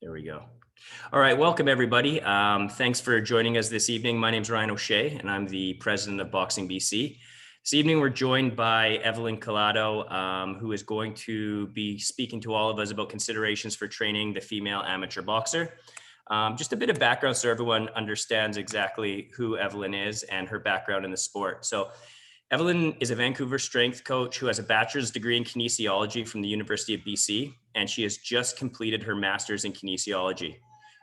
There we go. All right, welcome everybody. Thanks for joining us this evening. My name is Ryan O'Shea and I'm the president of Boxing BC. This evening we're joined by Evelyn Collado, who is going to be speaking to all of us about considerations for training the female amateur boxer. Just a bit of background so everyone understands exactly who Evelyn is and her background in the sport. So Evelyn is a Vancouver strength coach who has a bachelor's degree in kinesiology from the University of BC, and she has just completed her master's in kinesiology.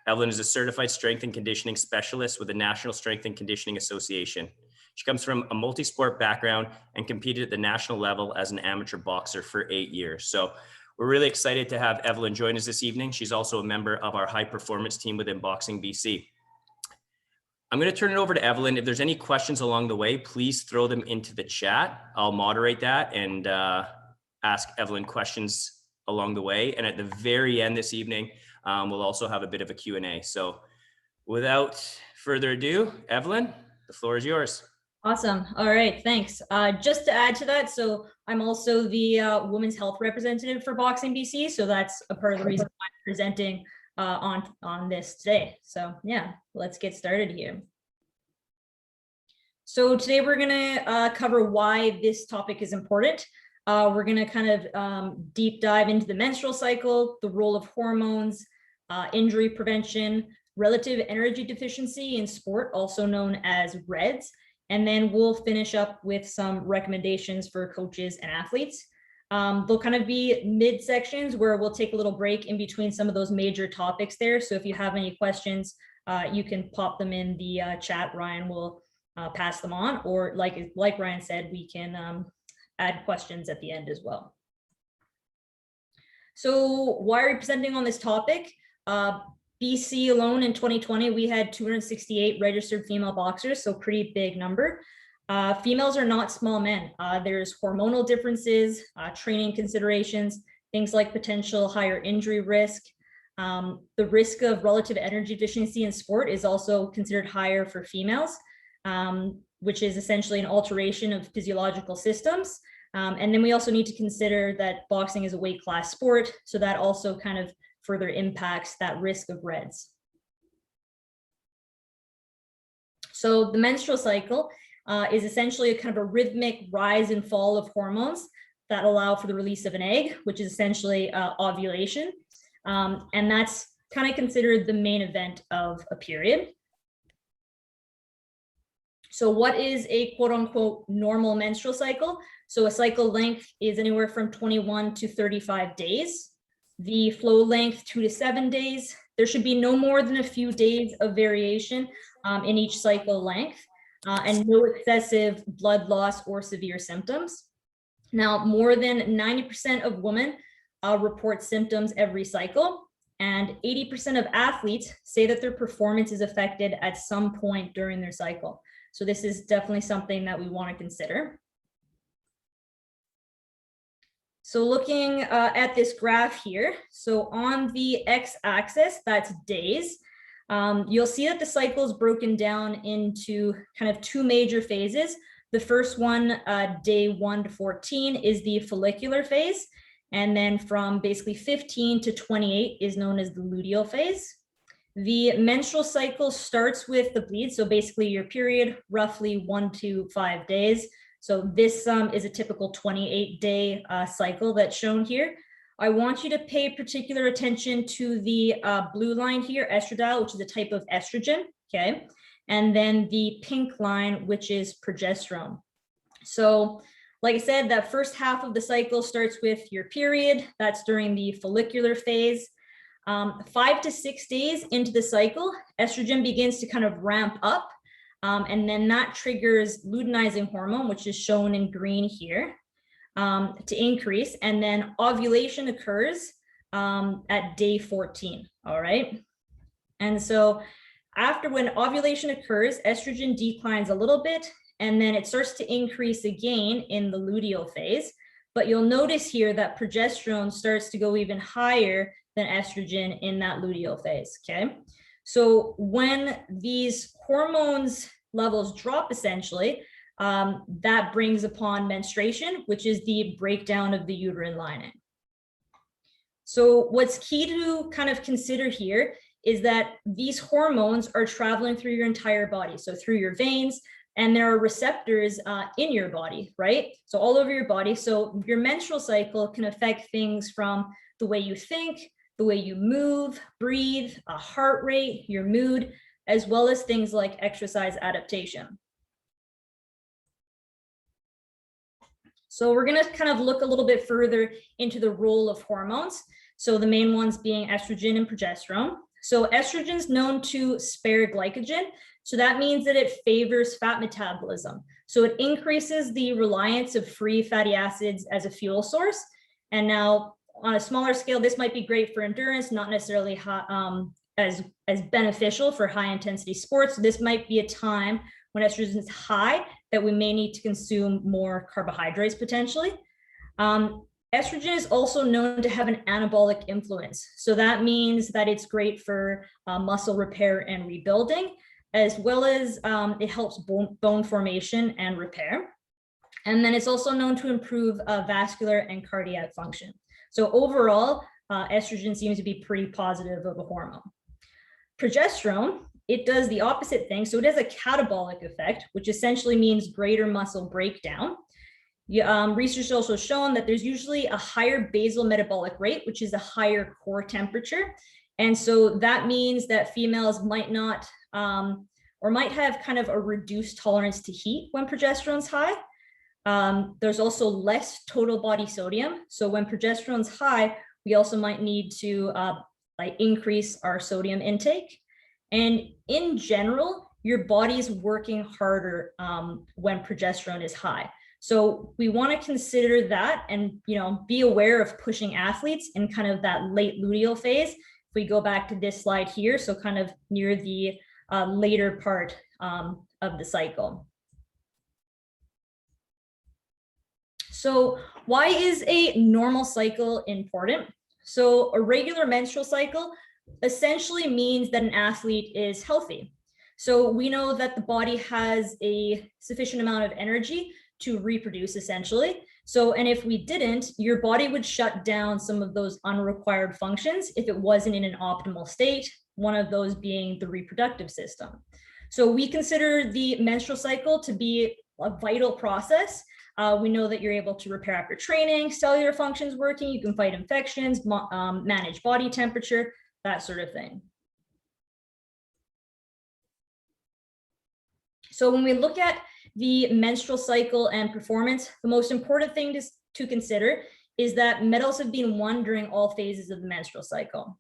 Evelyn is a certified strength and conditioning specialist with the National Strength and Conditioning Association. She comes from a multi-sport background and competed at the national level as an amateur boxer for 8 years. So we're really excited to have Evelyn join us this evening. She's also a member of our high performance team within Boxing BC. I'm going to turn it over to Evelyn. If there's any questions along the way, please throw them into the chat. I'll moderate that and ask Evelyn questions along the way. And at the very end this evening, we'll also have a bit of a Q&A. So without further ado, Evelyn, the floor is yours. Awesome. All right, thanks. Just to add to that, so I'm also the women's health representative for Boxing BC. So that's a part of the reason why I'm presenting on this today. So yeah, let's get started here. So today we're going to cover why this topic is important. We're going to kind of deep dive into the menstrual cycle, the role of hormones, injury prevention, relative energy deficiency in sport, also known as REDS, and then we'll finish up with some recommendations for coaches and athletes. They'll kind of be mid sections where we'll take a little break in between some of those major topics there. So if you have any questions, you can pop them in the chat. Ryan will pass them on, or like Ryan said, we can add questions at the end as well. So why are we presenting on this topic? BC alone in 2020, we had 268 registered female boxers, so pretty big number. Females are not small men. There's hormonal differences, training considerations, things like potential higher injury risk. The risk of relative energy deficiency in sport is also considered higher for females, which is essentially an alteration of physiological systems. And then we also need to consider that boxing is a weight class sport, so that also kind of further impacts that risk of REDS. So the menstrual cycle is essentially a kind of a rhythmic rise and fall of hormones that allow for the release of an egg, which is essentially ovulation. And that's kind of considered the main event of a period. So what is a quote unquote normal menstrual cycle? So a cycle length is anywhere from 21 to 35 days. The flow length 2 to 7 days. There should be no more than a few days of variation in each cycle length, and no excessive blood loss or severe symptoms. Now, more than 90% of women report symptoms every cycle, and 80% of athletes say that their performance is affected at some point during their cycle. So this is definitely something that we want to consider. So looking at this graph here, so on the x-axis, that's days. You'll see that the cycle is broken down into kind of two major phases. The first one, day 1 to 14, is the follicular phase. And then from basically 15 to 28 is known as the luteal phase. The menstrual cycle starts with the bleed. So basically your period, roughly 1 to 5 days. So this is a typical 28-day cycle that's shown here. I want you to pay particular attention to the blue line here, estradiol, which is a type of estrogen, okay? And then the pink line, which is progesterone. So like I said, that first half of the cycle starts with your period. That's during the follicular phase. 5 to 6 days into the cycle, estrogen begins to kind of ramp up. And then that triggers luteinizing hormone, which is shown in green here, to increase. And then ovulation occurs at day 14. All right. And so after when ovulation occurs, estrogen declines a little bit, and then it starts to increase again in the luteal phase. But you'll notice here that progesterone starts to go even higher than estrogen in that luteal phase. Okay. So when these hormones levels drop, essentially, that brings upon menstruation, which is the breakdown of the uterine lining. So what's key to kind of consider here is that these hormones are traveling through your entire body, so through your veins, and there are receptors in your body, right? So all over your body. So your menstrual cycle can affect things from the way you think, the way you move, breathe, heart rate, your mood, as well as things like exercise adaptation. So we're going to kind of look a little bit further into the role of hormones. So the main ones being estrogen and progesterone. So estrogen is known to spare glycogen. So that means that it favors fat metabolism. So it increases the reliance of free fatty acids as a fuel source. And now on a smaller scale, this might be great for endurance, not necessarily as beneficial for high intensity sports. This might be a time when estrogen is high that we may need to consume more carbohydrates potentially. Estrogen is also known to have an anabolic influence. So that means that it's great for muscle repair and rebuilding, as well as it helps bone formation and repair. And then it's also known to improve vascular and cardiac function. So overall, estrogen seems to be pretty positive of a hormone. Progesterone, it does the opposite thing. So it has a catabolic effect, which essentially means greater muscle breakdown. Research has also shown that there's usually a higher basal metabolic rate, which is a higher core temperature. And so that means that females might not, or might have kind of a reduced tolerance to heat when progesterone's high. There's also less total body sodium. So when progesterone's high, we also might need to increase our sodium intake. And in general, your body's working harder when progesterone is high. So we want to consider that and, be aware of pushing athletes in kind of that late luteal phase. If we go back to this slide here, so kind of near the later part of the cycle. So why is a normal cycle important? So a regular menstrual cycle essentially means that an athlete is healthy. So we know that the body has a sufficient amount of energy to reproduce essentially. So, and if we didn't, your body would shut down some of those unrequired functions if it wasn't in an optimal state, one of those being the reproductive system. So we consider the menstrual cycle to be a vital process. We know that you're able to repair after training, cellular functions working, you can fight infections, manage body temperature, that sort of thing. So when we look at the menstrual cycle and performance, the most important thing to consider is that medals have been won during all phases of the menstrual cycle.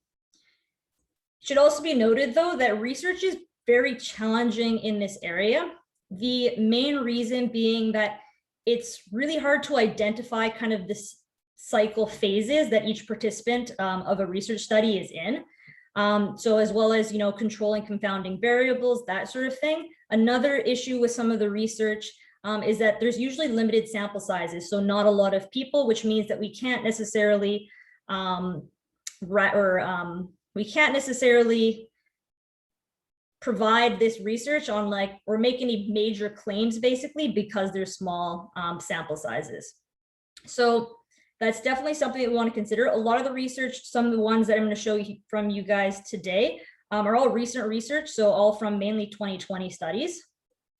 It should also be noted, though, that research is very challenging in this area. The main reason being that it's really hard to identify kind of this cycle phases that each participant of a research study is in. So as well as, controlling confounding variables, that sort of thing. Another issue with some of the research is that there's usually limited sample sizes. So not a lot of people, which means that we can't necessarily, provide this research on or make any major claims basically because there's small sample sizes. So that's definitely something that we want to consider. A lot of the research, some of the ones that I'm going to show you from you guys today are all recent research, so all from mainly 2020 studies.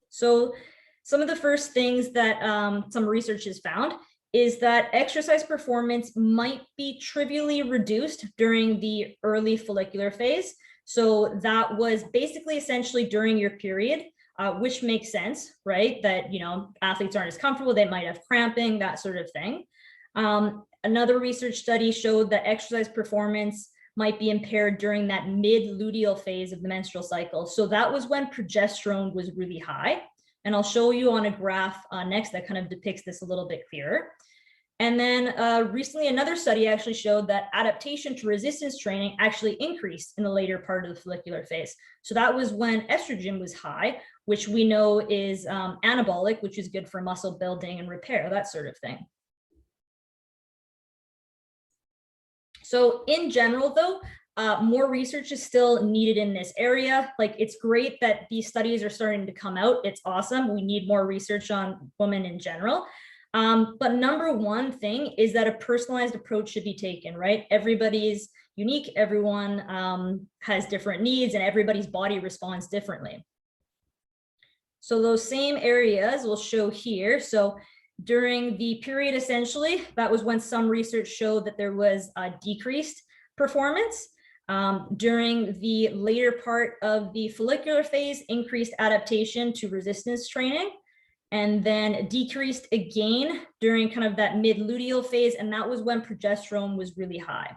So some of the first things that some research has found is that exercise performance might be trivially reduced during the early follicular phase. So that was basically essentially during your period, which makes sense, right? That, athletes aren't as comfortable, they might have cramping, that sort of thing. Another research study showed that exercise performance might be impaired during that mid-luteal phase of the menstrual cycle. So that was when progesterone was really high. And I'll show you on a graph next that kind of depicts this a little bit clearer. And then recently, another study actually showed that adaptation to resistance training actually increased in the later part of the follicular phase. So that was when estrogen was high, which we know is anabolic, which is good for muscle building and repair, that sort of thing. So in general, though, more research is still needed in this area. It's great that these studies are starting to come out. It's awesome. We need more research on women in general. But number one thing is that a personalized approach should be taken, right? Everybody is unique, everyone has different needs, and everybody's body responds differently. So those same areas we'll show here. So during the period, essentially, that was when some research showed that there was a decreased performance. During the later part of the follicular phase, increased adaptation to resistance training, and then decreased again during kind of that mid-luteal phase, and that was when progesterone was really high.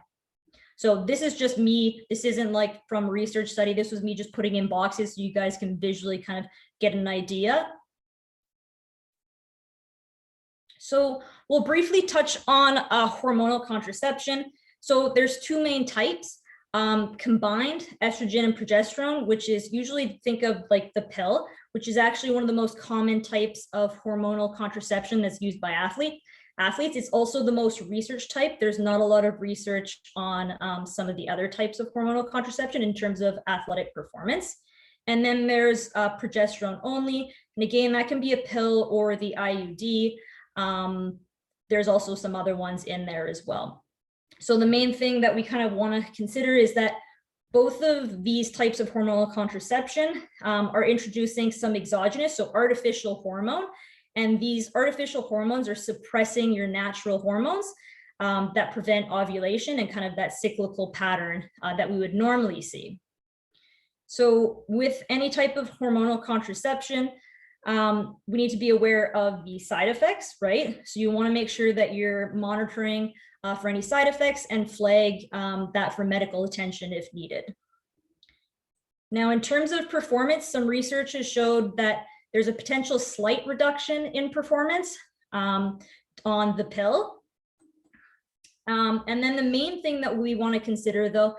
So this is just me. This isn't like from a research study. This was me just putting in boxes so you guys can visually kind of get an idea. So we'll briefly touch on hormonal contraception. So there's two main types. Combined estrogen and progesterone, which is usually, think of like the pill, which is actually one of the most common types of hormonal contraception that's used by athletes. It's also the most researched type. There's not a lot of research on some of the other types of hormonal contraception in terms of athletic performance. And then there's progesterone only. And again, that can be a pill or the IUD. There's also some other ones in there as well. So the main thing that we kind of want to consider is that both of these types of hormonal contraception are introducing some exogenous, so artificial hormone. And these artificial hormones are suppressing your natural hormones that prevent ovulation and kind of that cyclical pattern that we would normally see. So with any type of hormonal contraception, we need to be aware of the side effects, right? So you want to make sure that you're monitoring for any side effects and flag that for medical attention if needed. Now, in terms of performance, some research has showed that there's a potential slight reduction in performance on the pill. And then the main thing that we want to consider, though,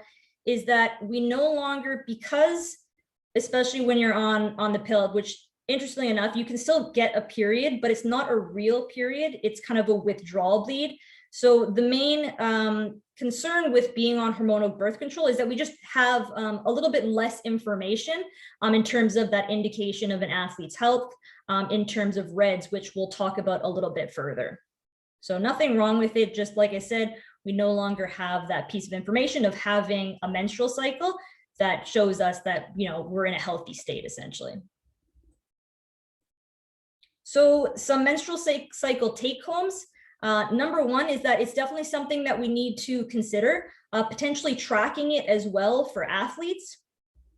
is that we no longer, because especially when you're on the pill, which interestingly enough, you can still get a period, but it's not a real period. It's kind of a withdrawal bleed. So the main concern with being on hormonal birth control is that we just have a little bit less information in terms of that indication of an athlete's health, in terms of REDS, which we'll talk about a little bit further. So nothing wrong with it. Just like I said, we no longer have that piece of information of having a menstrual cycle that shows us that, you know, we're in a healthy state, essentially. So some menstrual cycle take homes. Number one is that it's definitely something that we need to consider, potentially tracking it as well for athletes.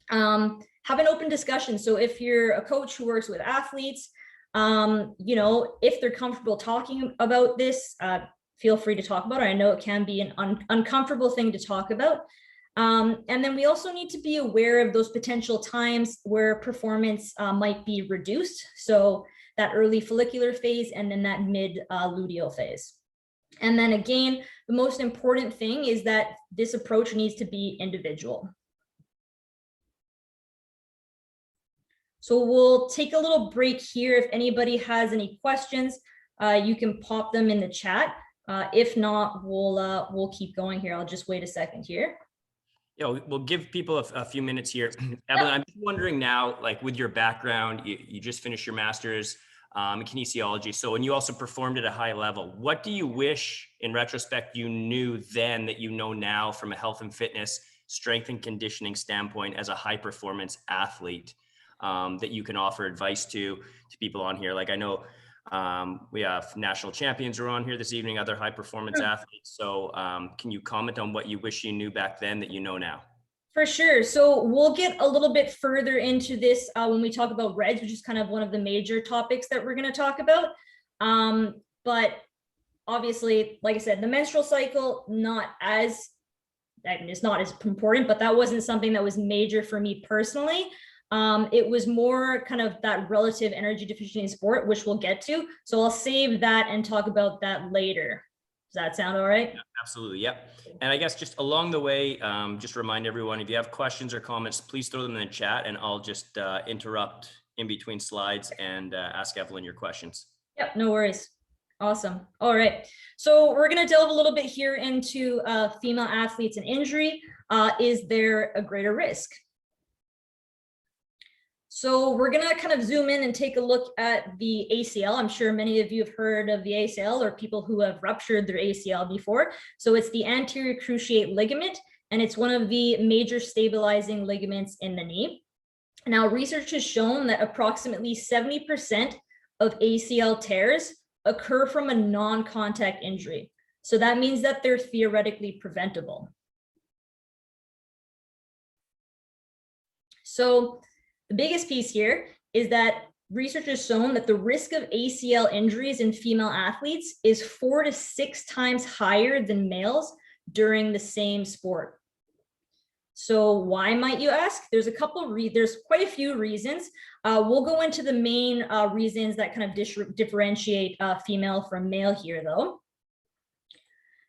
Have an open discussion. So if you're a coach who works with athletes, you know, if they're comfortable talking about this, feel free to talk about it. I know it can be an uncomfortable thing to talk about. And then we also need to be aware of those potential times where performance might be reduced. So that early follicular phase and then that mid-luteal phase. And then again, the most important thing is that this approach needs to be individual. So we'll take a little break here. If anybody has any questions, you can pop them in the chat. If not, we'll keep going here. I'll just wait a second here. Yeah, we'll give people a few minutes here. Evelyn, I'm just wondering now, like with your background, you just finished your master's in kinesiology. So when you also performed at a high level, what do you wish in retrospect you knew then that you know now from a health and fitness, strength and conditioning standpoint as a high performance athlete that you can offer advice to people on here? Like I know we have national champions who are on here this evening, other high performance athletes. So can you comment on what you wish you knew back then that you know now? For sure. So we'll get a little bit further into this when we talk about REDS, which is kind of one of the major topics that we're going to talk about. But obviously, like I said, the menstrual cycle, it's not as important, but that wasn't something that was major for me personally. It was more kind of that relative energy deficiency in sport, which we'll get to. So I'll save that and talk about that later. Does that sound all right? Yeah, absolutely. Yep. And I guess just along the way, just remind everyone, if you have questions or comments, please throw them in the chat and I'll just interrupt in between slides and ask Evelyn your questions. Yep, no worries. Awesome. All right. So we're going to delve a little bit here into female athletes and injury. Is there a greater risk? So we're going to kind of zoom in and take a look at the ACL. I'm sure many of you have heard of the ACL or people who have ruptured their ACL before. So it's the anterior cruciate ligament, and it's one of the major stabilizing ligaments in the knee. Now, research has shown that approximately 70% of ACL tears occur from a non-contact injury. So that means that they're theoretically preventable. So the biggest piece here is that research has shown that the risk of ACL injuries in female athletes is 4 to 6 times higher than males during the same sport. So why, might you ask? There's quite a few reasons. We'll go into the main reasons that kind of differentiate female from male here, though.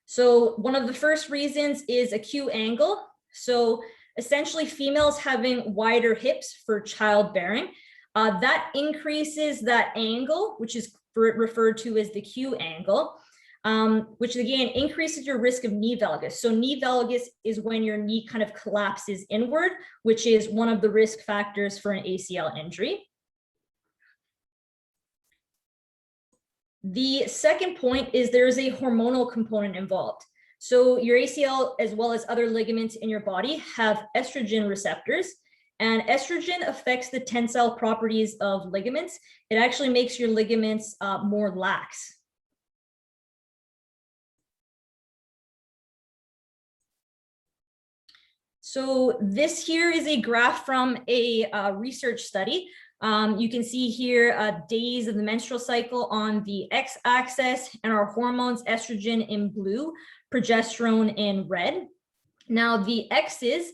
So one of the first reasons is acute angle. So essentially females having wider hips for childbearing, that increases that angle, which is referred to as the Q angle, which again increases your risk of knee valgus. So knee valgus is when your knee kind of collapses inward, which is one of the risk factors for an ACL injury. The second point is there's a hormonal component involved. So your ACL, as well as other ligaments in your body, have estrogen receptors, and estrogen affects the tensile properties of ligaments. It actually makes your ligaments more lax. So this here is a graph from a research study. You can see here days of the menstrual cycle on the x-axis, and our hormones, estrogen in blue, progesterone in red. Now the X's,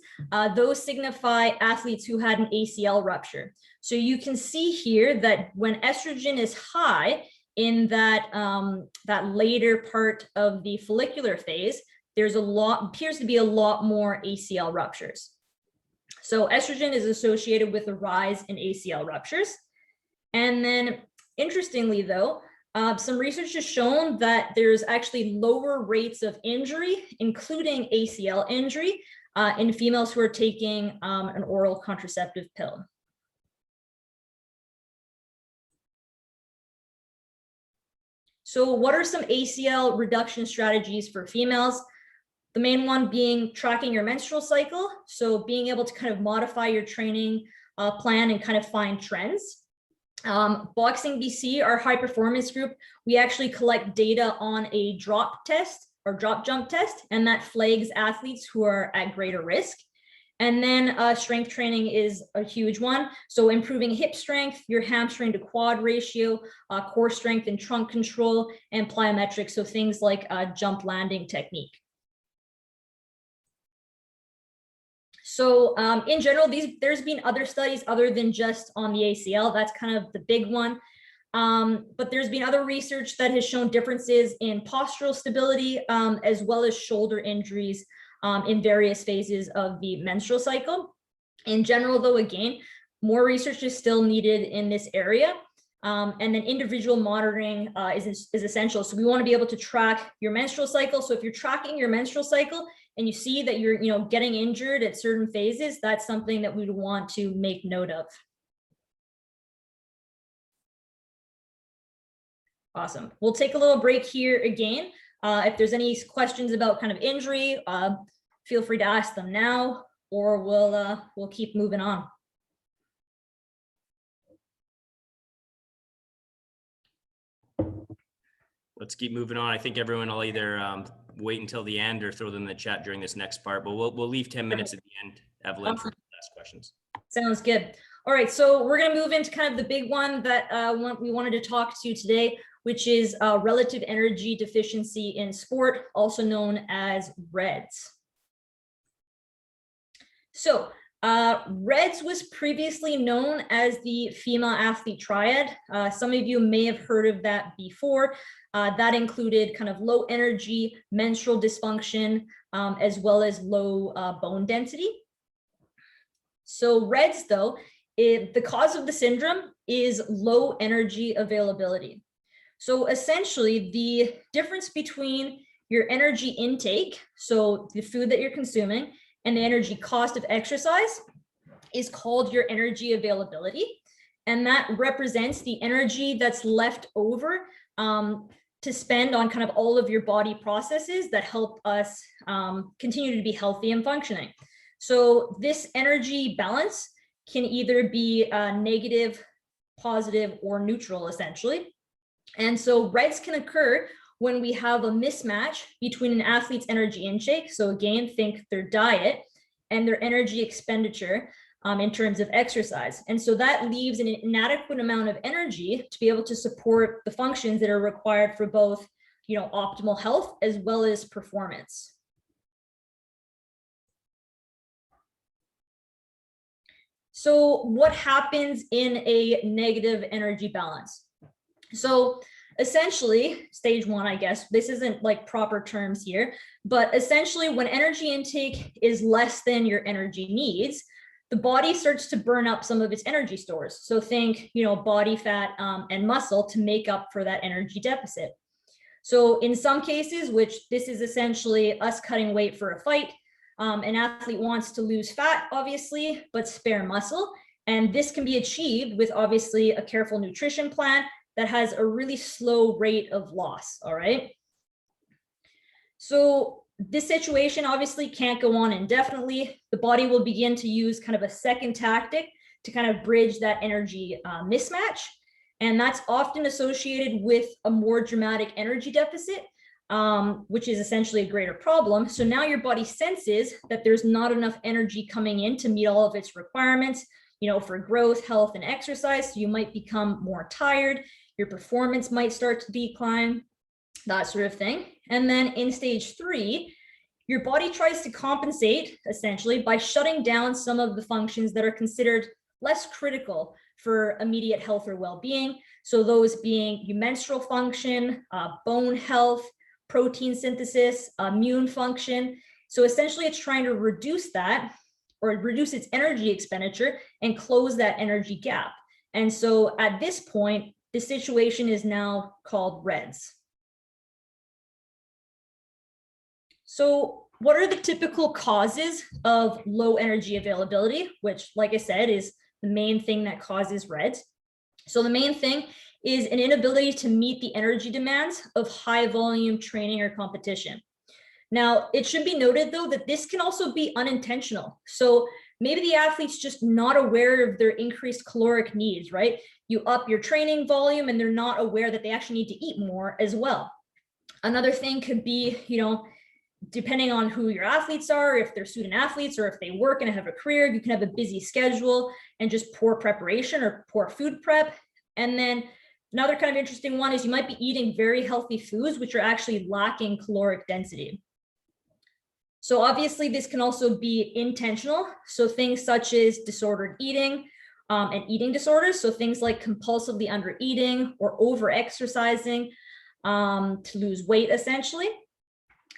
those signify athletes who had an ACL rupture. So you can see here that when estrogen is high in that, that later part of the follicular phase, appears to be a lot more ACL ruptures. So estrogen is associated with a rise in ACL ruptures. And then interestingly though, some research has shown that there's actually lower rates of injury, including ACL injury, in females who are taking an oral contraceptive pill. So what are some ACL reduction strategies for females? The main one being tracking your menstrual cycle. So being able to kind of modify your training plan and kind of find trends. Boxing BC, our high performance group, we actually collect data on a drop test or drop jump test, and that flags athletes who are at greater risk. And then strength training is a huge one. So improving hip strength, your hamstring to quad ratio, core strength and trunk control, and plyometrics. So things like jump landing technique. So in general, there's been other studies other than just on the ACL. That's kind of the big one. But there's been other research that has shown differences in postural stability, as well as shoulder injuries in various phases of the menstrual cycle. In general, though, again, more research is still needed in this area. And then individual monitoring is essential. So we want to be able to track your menstrual cycle. So if you're tracking your menstrual cycle and you see that you're getting injured at certain phases, that's something that we'd want to make note of. Awesome. We'll take a little break here again. If there's any questions about kind of injury, feel free to ask them now, or we'll keep moving on. Let's keep moving on. I think everyone will either wait until the end or throw them in the chat during this next part, but we'll leave 10 minutes at the end, Evelyn, for last questions. Sounds good. All right, so we're going to move into kind of the big one that we wanted to talk to today, which is relative energy deficiency in sport, also known as REDS. So REDS was previously known as the female athlete triad. Some of you may have heard of that before. That included kind of low energy, menstrual dysfunction, as well as low bone density. So REDS, though, the cause of the syndrome is low energy availability. So essentially, the difference between your energy intake, so the food that you're consuming, and the energy cost of exercise is called your energy availability. And that represents the energy that's left over to spend on kind of all of your body processes that help us continue to be healthy and functioning. So this energy balance can either be negative, positive, or neutral, essentially. And so REDS can occur when we have a mismatch between an athlete's energy intake, so again, think their diet, and their energy expenditure in terms of exercise. And so that leaves an inadequate amount of energy to be able to support the functions that are required for both, optimal health as well as performance. So what happens in a negative energy balance? So essentially, stage one, I guess, this isn't like proper terms here, but essentially when energy intake is less than your energy needs, the body starts to burn up some of its energy stores. So think, body fat and muscle to make up for that energy deficit. So in some cases, which this is essentially us cutting weight for a fight, an athlete wants to lose fat, obviously, but spare muscle. And this can be achieved with obviously a careful nutrition plan that has a really slow rate of loss, all right? So this situation obviously can't go on indefinitely. The body will begin to use kind of a second tactic to kind of bridge that energy mismatch. And that's often associated with a more dramatic energy deficit, which is essentially a greater problem. So now your body senses that there's not enough energy coming in to meet all of its requirements, for growth, health, and exercise. So you might become more tired. Your performance might start to decline, that sort of thing. And then in stage 3, your body tries to compensate essentially by shutting down some of the functions that are considered less critical for immediate health or well-being. So those being your menstrual function, bone health, protein synthesis, immune function. So essentially it's trying to reduce that, or reduce its energy expenditure and close that energy gap. And so at this point, the situation is now called REDS. So what are the typical causes of low energy availability, which, like I said, is the main thing that causes REDS? So the main thing is an inability to meet the energy demands of high volume training or competition. Now, it should be noted, though, that this can also be unintentional. So maybe the athlete's just not aware of their increased caloric needs, right? You up your training volume and they're not aware that they actually need to eat more as well. Another thing could be, depending on who your athletes are, if they're student athletes or if they work and have a career, you can have a busy schedule and just poor preparation or poor food prep. And then another kind of interesting one is you might be eating very healthy foods, which are actually lacking caloric density. So obviously this can also be intentional. So things such as disordered eating and eating disorders. So things like compulsively under eating or over exercising to lose weight essentially.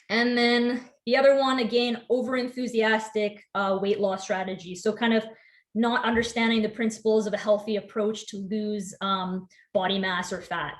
And then the other one, again, over enthusiastic weight loss strategies. So kind of not understanding the principles of a healthy approach to lose body mass or fat.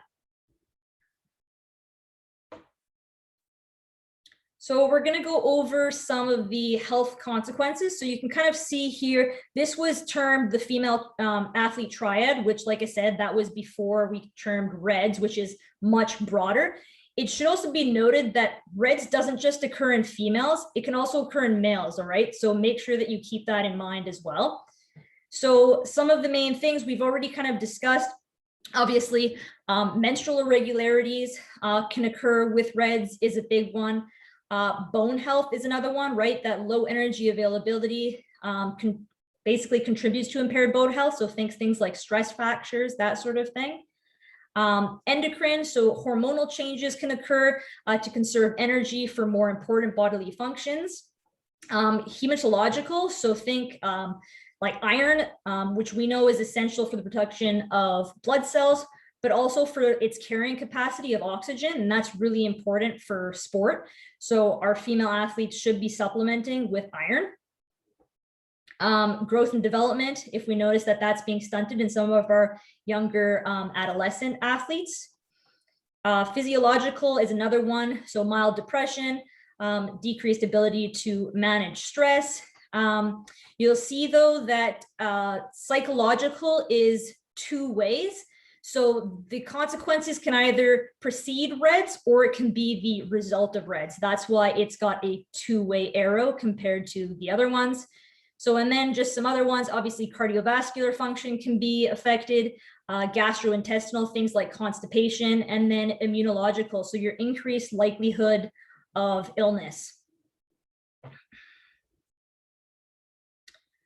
So we're going to go over some of the health consequences. So you can kind of see here, this was termed the female athlete triad, which, like I said, that was before we termed REDS, which is much broader. It should also be noted that REDS doesn't just occur in females, it can also occur in males, all right? So make sure that you keep that in mind as well. So some of the main things we've already kind of discussed, obviously, menstrual irregularities can occur with REDS is a big one. Bone health is another one, right? That low energy availability basically contributes to impaired bone health. So things like stress fractures, that sort of thing. Endocrine, so hormonal changes can occur to conserve energy for more important bodily functions. Hematological, so think like iron, which we know is essential for the production of blood cells, but also for its carrying capacity of oxygen, and that's really important for sport. So our female athletes should be supplementing with iron. Growth and development, if we notice that that's being stunted in some of our younger adolescent athletes. Physiological is another one, so mild depression, decreased ability to manage stress, You'll see though that psychological is two ways. So the consequences can either precede REDS or it can be the result of REDS. That's why it's got a two-way arrow compared to the other ones. So, and then just some other ones, obviously cardiovascular function can be affected, gastrointestinal, things like constipation, and then immunological, so your increased likelihood of illness.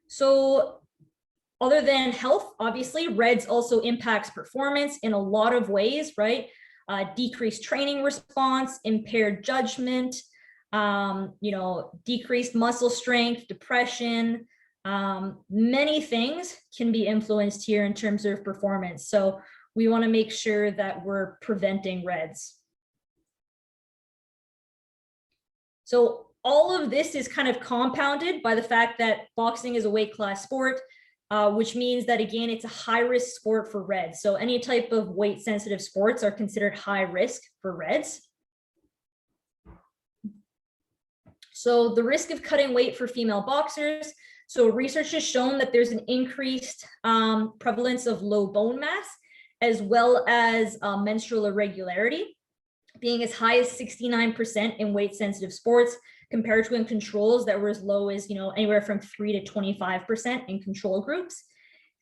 So other than health, obviously, REDS also impacts performance in a lot of ways, right? Decreased training response, impaired judgment, decreased muscle strength, depression, many things can be influenced here in terms of performance. So we want to make sure that we're preventing REDS. So all of this is kind of compounded by the fact that boxing is a weight class sport, which means that, again, it's a high risk sport for REDS. So any type of weight sensitive sports are considered high risk for REDS. So the risk of cutting weight for female boxers. So research has shown that there's an increased prevalence of low bone mass, as well as menstrual irregularity, being as high as 69% in weight sensitive sports, compared to in controls that were as low as, anywhere from 3 to 25% in control groups.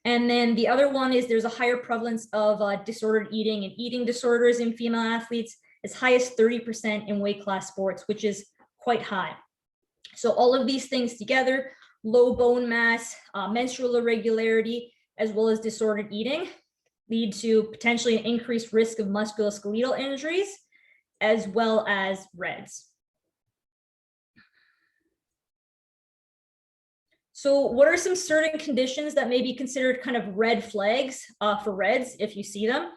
And then the other one is there's a higher prevalence of disordered eating and eating disorders in female athletes, as high as 30% in weight class sports, which is quite high. So all of these things together, low bone mass, menstrual irregularity, as well as disordered eating, lead to potentially an increased risk of musculoskeletal injuries, as well as REDS. So what are some certain conditions that may be considered kind of red flags for REDS if you see them?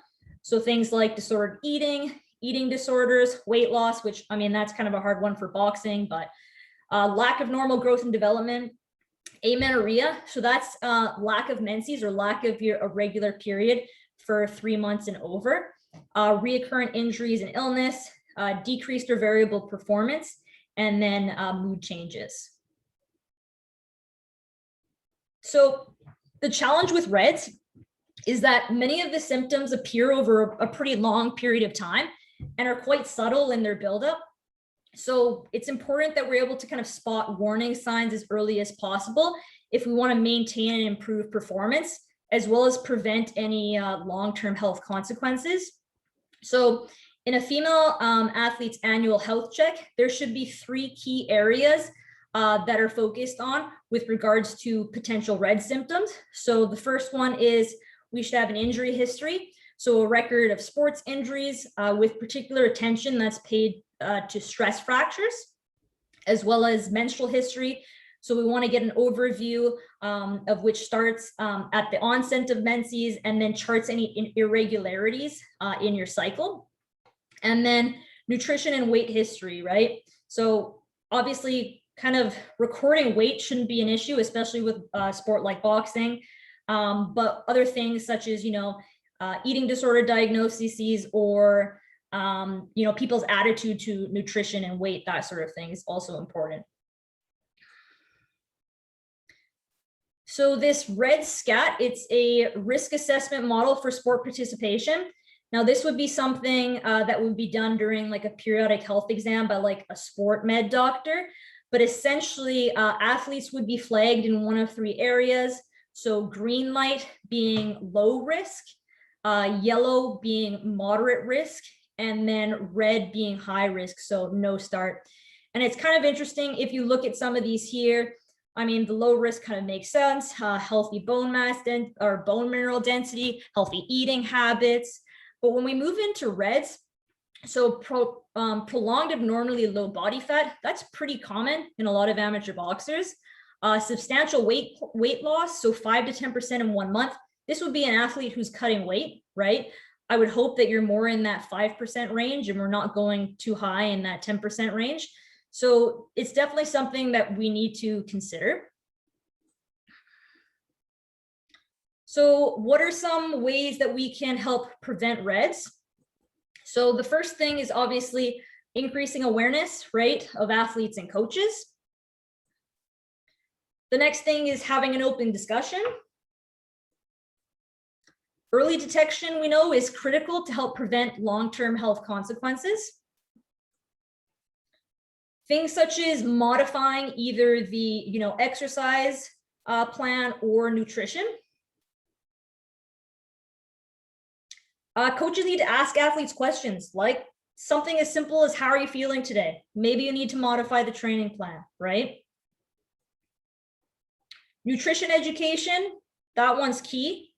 So things like disordered eating, eating disorders, weight loss, which, that's kind of a hard one for boxing, but lack of normal growth and development, amenorrhea, so that's lack of menses or lack of your irregular period for 3 months and over, reoccurrent injuries and illness, decreased or variable performance, and then mood changes. So the challenge with REDS is that many of the symptoms appear over a pretty long period of time and are quite subtle in their buildup. So it's important that we're able to kind of spot warning signs as early as possible if we want to maintain and improve performance, as well as prevent any long-term health consequences. So in a female athlete's annual health check, there should be 3 key areas that are focused on with regards to potential REDS symptoms. So the first one is we should have an injury history. So a record of sports injuries with particular attention that's paid to stress fractures, as well as menstrual history. So we want to get an overview of which starts at the onset of menses and then charts any irregularities in your cycle. And then nutrition and weight history, right? So obviously kind of recording weight shouldn't be an issue, especially with a sport like boxing. But other things such as, eating disorder diagnoses or, people's attitude to nutrition and weight, that sort of thing is also important. So this REDS SCAT, it's a risk assessment model for sport participation. Now, this would be something that would be done during like a periodic health exam by like a sport med doctor. But essentially, athletes would be flagged in one of 3 areas. So green light being low risk, yellow being moderate risk, and then red being high risk, so no start. And it's kind of interesting if you look at some of these here. The low risk kind of makes sense, healthy bone mass or bone mineral density, healthy eating habits. But when we move into REDS, so prolonged abnormally low body fat, that's pretty common in a lot of amateur boxers. Substantial weight loss, so 5 to 10% in 1 month. This would be an athlete who's cutting weight, right? I would hope that you're more in that 5% range and we're not going too high in that 10% range. So it's definitely something that we need to consider. So what are some ways that we can help prevent REDS? So the first thing is obviously increasing awareness, right, of athletes and coaches. The next thing is having an open discussion. Early detection, we know, is critical to help prevent long-term health consequences. Things such as modifying either the exercise plan or nutrition. Coaches need to ask athletes questions like something as simple as, how are you feeling today? Maybe you need to modify the training plan, right? Nutrition education, that one's key.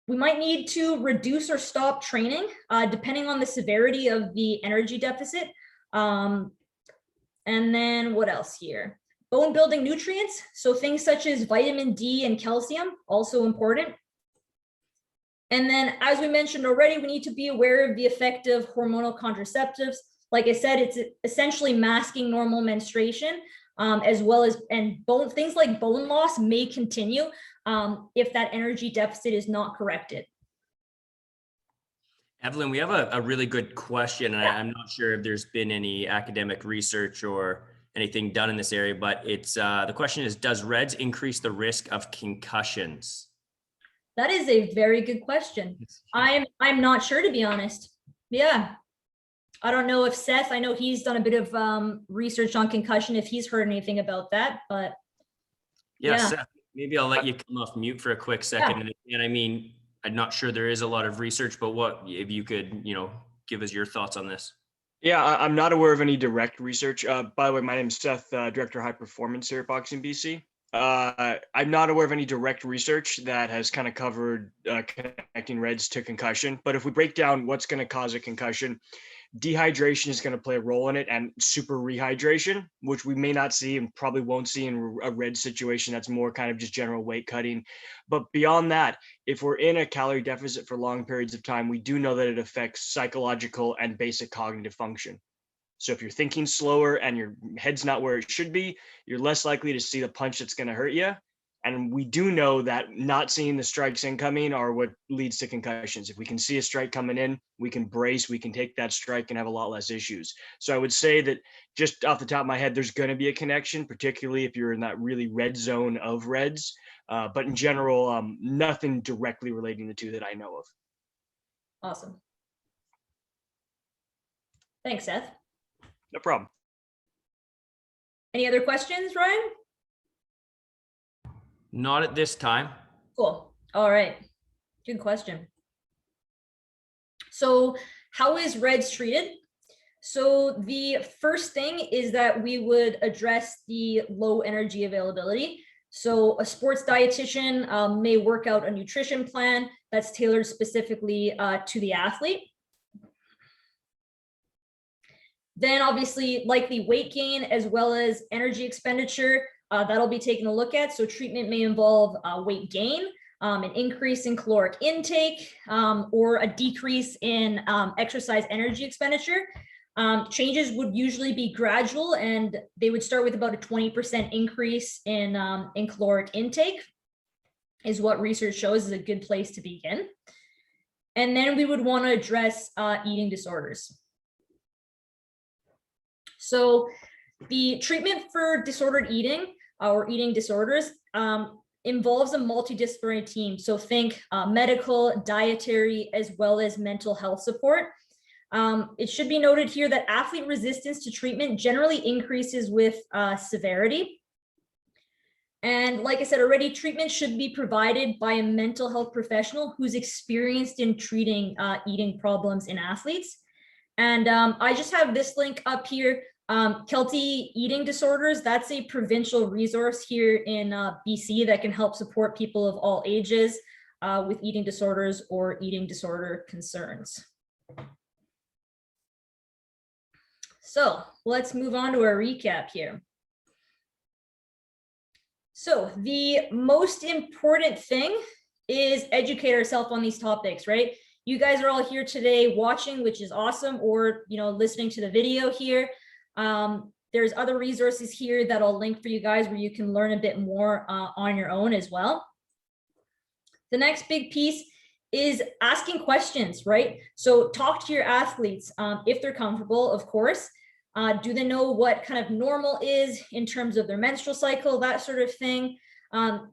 We might need to reduce or stop training depending on the severity of the energy deficit. And then what else here? Bone building nutrients. So things such as vitamin D and calcium, also important. And then, as we mentioned already, we need to be aware of the effect of hormonal contraceptives. Like I said, it's essentially masking normal menstruation, as well as, and things like bone loss may continue if that energy deficit is not corrected. Evelyn, we have a really good question, and I'm not sure if there's been any academic research or anything done in this area, but it's the question is, does REDS increase the risk of concussions? That is a very good question. I'm not sure, to be honest. Yeah. I don't know if Seth, I know he's done a bit of research on concussion, if he's heard anything about that, but yeah. Seth, maybe I'll let you come off mute for a quick second. Yeah. And I mean, I'm not sure there is a lot of research, but what if you could, give us your thoughts on this? Yeah, I'm not aware of any direct research. By the way, my name is Seth, Director of High Performance here at Boxing BC. I'm not aware of any direct research that has kind of covered connecting REDS to concussion. But if we break down what's going to cause a concussion, dehydration is going to play a role in it, and super rehydration, which we may not see and probably won't see in a REDS situation. That's more kind of just general weight cutting. But beyond that, if we're in a calorie deficit for long periods of time, we do know that it affects psychological and basic cognitive function. So if you're thinking slower and your head's not where it should be, you're less likely to see the punch that's going to hurt you. And we do know that not seeing the strikes incoming are what leads to concussions. If we can see a strike coming in, we can brace, we can take that strike and have a lot less issues. So I would say that just off the top of my head, there's going to be a connection, particularly if you're in that really red zone of REDS. But in general, nothing directly relating the two that I know of. Awesome. Thanks, Seth. No problem. Any other questions, Ryan? Not at this time. Cool. All right. Good question. So how is REDS treated? So the first thing is that we would address the low energy availability. So a sports dietitian may work out a nutrition plan that's tailored specifically to the athlete. Then obviously likely weight gain as well as energy expenditure. That'll be taken a look at. So treatment may involve weight gain, an increase in caloric intake, or a decrease in exercise energy expenditure. Changes would usually be gradual, and they would start with about a 20% increase in caloric intake, is what research shows is a good place to begin. And then we would want to address eating disorders. So the treatment for disordered eating or eating disorders involves a multidisciplinary team. So think medical, dietary, as well as mental health support. It should be noted here that athlete resistance to treatment generally increases with severity. And like I said already, treatment should be provided by a mental health professional who's experienced in treating eating problems in athletes. And I just have this link up here. Kelty Eating Disorders, that's a provincial resource here in BC that can help support people of all ages with eating disorders or eating disorder concerns. So let's move on to our recap here. So the most important thing is educate ourselves on these topics, right? You guys are all here today watching, which is awesome, or listening to the video here. There's other resources here that I'll link for you guys where you can learn a bit more on your own as well. The next big piece is asking questions, right? So talk to your athletes if they're comfortable, of course. Do they know what kind of normal is in terms of their menstrual cycle, that sort of thing?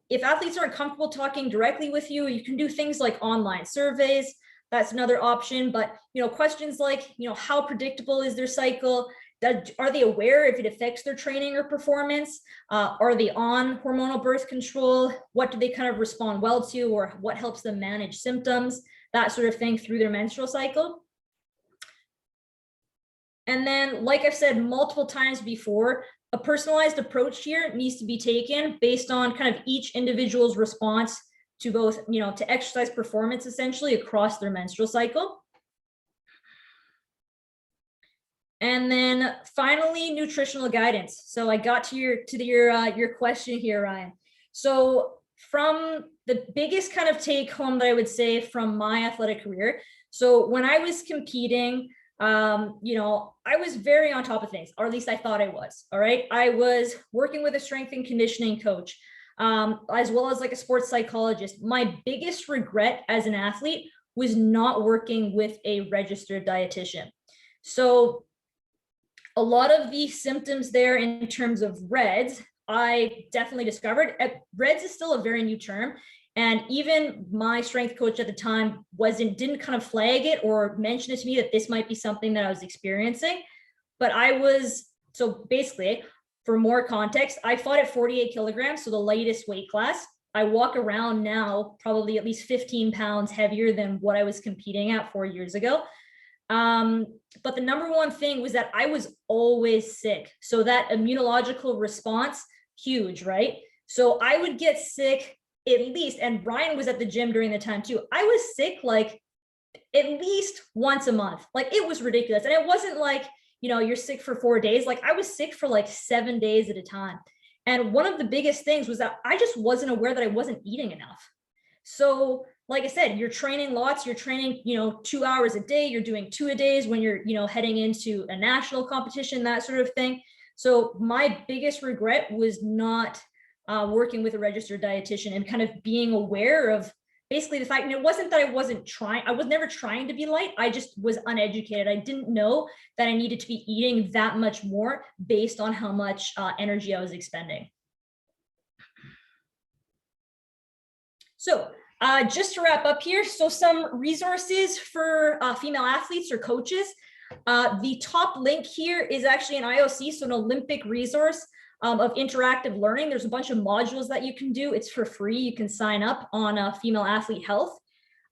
If athletes aren't comfortable talking directly with you, you can do things like online surveys. That's another option. But questions like how predictable is their cycle? Are they aware if it affects their training or performance? Are they on hormonal birth control? What do they kind of respond well to, or what helps them manage symptoms? That sort of thing through their menstrual cycle. And then, like I've said multiple times before, a personalized approach here needs to be taken based on kind of each individual's response to both, to exercise performance essentially across their menstrual cycle. And then finally, nutritional guidance. So I got to your question here, Ryan. So from the biggest kind of take home that I would say from my athletic career. So when I was competing, I was very on top of things, or at least I thought I was. All right. I was working with a strength and conditioning coach, as well as like a sports psychologist. My biggest regret as an athlete was not working with a registered dietitian. So a lot of the symptoms there in terms of RED-S, I definitely discovered. RED-S is still a very new term. And even my strength coach at the time didn't kind of flag it or mention it to me that this might be something that I was experiencing. But so basically, for more context, I fought at 48 kilograms, so the lightest weight class. I walk around now probably at least 15 pounds heavier than what I was competing at 4 years ago. But the number one thing was that I was always sick. So that immunological response, huge, right? So I would get sick at least, and Brian was at the gym during the time too. I was sick like at least once a month. Like it was ridiculous. And it wasn't like, you're sick for 4 days. Like I was sick for like 7 days at a time. And one of the biggest things was that I just wasn't aware that I wasn't eating enough. So like I said, you're training lots, you're training, 2 hours a day, you're doing 2 a days when you're, heading into a national competition, that sort of thing. So my biggest regret was not working with a registered dietitian and kind of being aware of basically the fact, and it wasn't that I was never trying to be light. I just was uneducated. I didn't know that I needed to be eating that much more based on how much energy I was expending. So just to wrap up here, so some resources for female athletes or coaches. The top link here is actually an IOC, so an Olympic resource of interactive learning. There's a bunch of modules that you can do. It's for free. You can sign up on Female Athlete Health.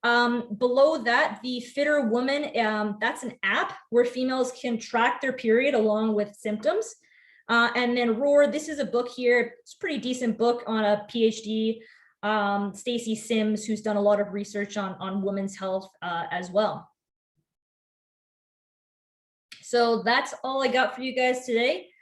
Below that, the Fitter Woman, that's an app where females can track their period along with symptoms. And then Roar, this is a book here. It's a pretty decent book on a PhD, Stacy Sims, who's done a lot of research on women's health as well. So that's all I got for you guys today.